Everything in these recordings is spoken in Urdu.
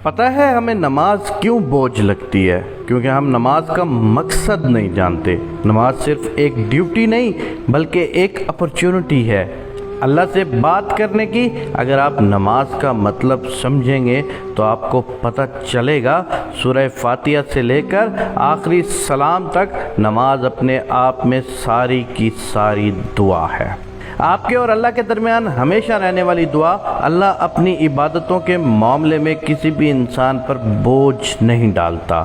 پتہ ہے ہمیں نماز کیوں بوجھ لگتی ہے؟ کیونکہ ہم نماز کا مقصد نہیں جانتے۔ نماز صرف ایک ڈیوٹی نہیں بلکہ ایک اپرچونٹی ہے اللہ سے بات کرنے کی۔ اگر آپ نماز کا مطلب سمجھیں گے تو آپ کو پتہ چلے گا سورہ فاتحہ سے لے کر آخری سلام تک نماز اپنے آپ میں ساری کی ساری دعا ہے، آپ کے اور اللہ کے درمیان ہمیشہ رہنے والی دعا۔ اللہ اپنی عبادتوں کے معاملے میں کسی بھی انسان پر بوجھ نہیں ڈالتا۔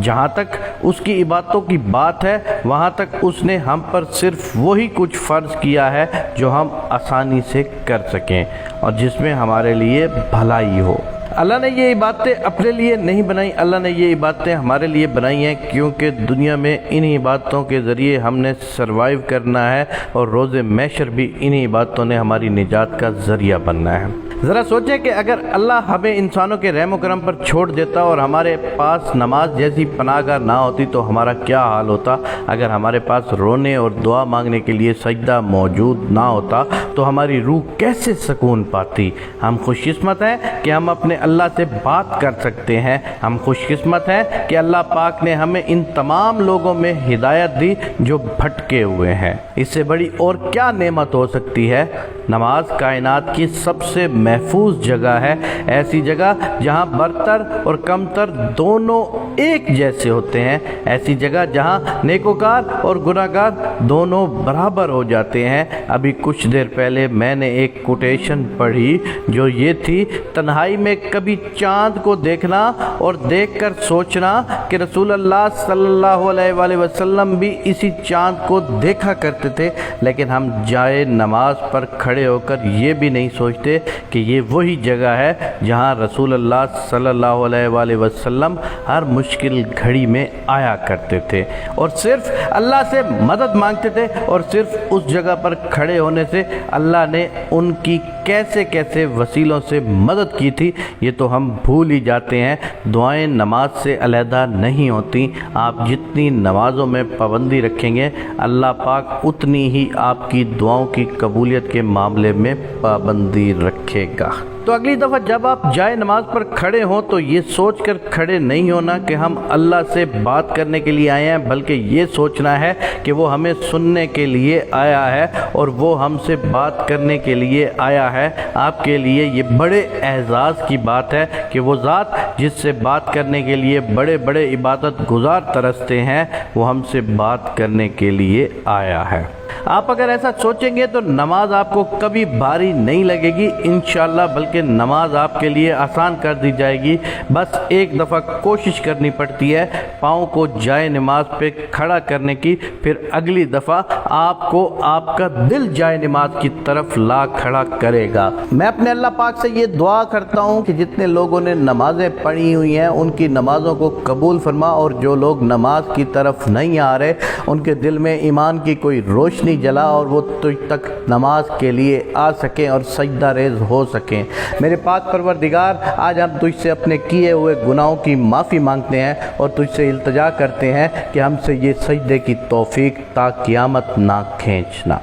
جہاں تک اس کی عبادتوں کی بات ہے وہاں تک اس نے ہم پر صرف وہی کچھ فرض کیا ہے جو ہم آسانی سے کر سکیں اور جس میں ہمارے لیے بھلائی ہو۔ اللہ نے یہ عبادتیں اپنے لیے نہیں بنائی، اللہ نے یہ عبادتیں ہمارے لیے بنائی ہیں کیونکہ دنیا میں انہی عبادتوں کے ذریعے ہم نے سروائیو کرنا ہے اور روز محشر بھی انہی عبادتوں نے ہماری نجات کا ذریعہ بننا ہے۔ ذرا سوچیں کہ اگر اللہ ہمیں انسانوں کے رحم و کرم پر چھوڑ دیتا اور ہمارے پاس نماز جیسی پناہ گاہ نہ ہوتی تو ہمارا کیا حال ہوتا؟ اگر ہمارے پاس رونے اور دعا مانگنے کے لیے سجدہ موجود نہ ہوتا تو ہماری روح کیسے سکون پاتی؟ ہم خوش قسمت ہیں کہ ہم اپنے اللہ سے بات کر سکتے ہیں۔ ہم خوش قسمت ہیں کہ اللہ پاک نے ہمیں ان تمام لوگوں میں ہدایت دی جو بھٹکے ہوئے ہیں۔ اس سے بڑی اور کیا نعمت ہو سکتی ہے؟ نماز کائنات کی سب سے محفوظ جگہ ہے، ایسی جگہ جہاں برتر اور کمتر دونوں ایک جیسے ہوتے ہیں، ایسی جگہ جہاں نیکوکار اور گناہگار دونوں برابر ہو جاتے ہیں۔ ابھی کچھ دیر پہلے میں نے ایک کوٹیشن پڑھی جو یہ تھی، تنہائی میں کبھی چاند کو دیکھنا اور دیکھ کر سوچنا کہ رسول اللہ صلی اللہ علیہ وآلہ وسلم بھی اسی چاند کو دیکھا کرتے تھے، لیکن ہم جائے نماز پر کھڑے ہو کر یہ بھی نہیں سوچتے کہ یہ وہی جگہ ہے جہاں رسول اللہ صلی اللہ علیہ وآلہ وسلم ہر مشکل گھڑی میں آیا کرتے تھے اور صرف اللہ سے مدد مانگتے تھے، اور صرف اس جگہ پر کھڑے ہونے سے اللہ نے ان کی کیسے کیسے وسیلوں سے مدد کی تھی یہ تو ہم بھول ہی جاتے ہیں۔ دعائیں نماز سے علیحدہ نہیں ہوتی، آپ جتنی نمازوں میں پابندی رکھیں گے اللہ پاک اتنی ہی آپ کی دعاؤں کی قبولیت کے معاملے میں پابندی رکھے گا۔ تو اگلی دفعہ جب آپ جائے نماز پر کھڑے ہوں تو یہ سوچ کر کھڑے نہیں ہونا کہ ہم اللہ سے بات کرنے کے لیے آئے ہیں، بلکہ یہ سوچنا ہے کہ وہ ہمیں سننے کے لیے آیا ہے اور وہ ہم سے بات کرنے کے لیے آیا ہے۔ آپ کے لیے یہ بڑے اعزاز کی بات ہے کہ وہ ذات جس سے بات کرنے کے لیے بڑے بڑے عبادت گزار ترستے ہیں وہ ہم سے بات کرنے کے لیے آیا ہے۔ آپ اگر ایسا سوچیں گے تو نماز آپ کو کبھی بھاری نہیں لگے گی انشاءاللہ، بلکہ نماز آپ کے لیے آسان کر دی جائے گی۔ بس ایک دفعہ کوشش کرنی پڑتی ہے پاؤں کو جائے نماز پہ کھڑا کرنے کی، پھر اگلی دفعہ آپ کو آپ کا دل جائے نماز کی طرف لا کھڑا کرے گا۔ میں اپنے اللہ پاک سے یہ دعا کرتا ہوں کہ جتنے لوگوں نے نمازیں پڑھی ہوئی ہیں ان کی نمازوں کو قبول فرما، اور جو لوگ نماز کی طرف نہیں آ رہے ان کے دل میں ایمان کی کوئی روشنی جلا اور وہ تجھ تک نماز کے لیے آ سکیں اور سجدہ ریز ہو سکیں۔ میرے پاک پروردگار، آج ہم تجھ سے اپنے کیے ہوئے گناہوں کی معافی مانگتے ہیں اور تجھ سے التجا کرتے ہیں کہ ہم سے یہ سجدے کی توفیق تا قیامت نہ کھینچنا۔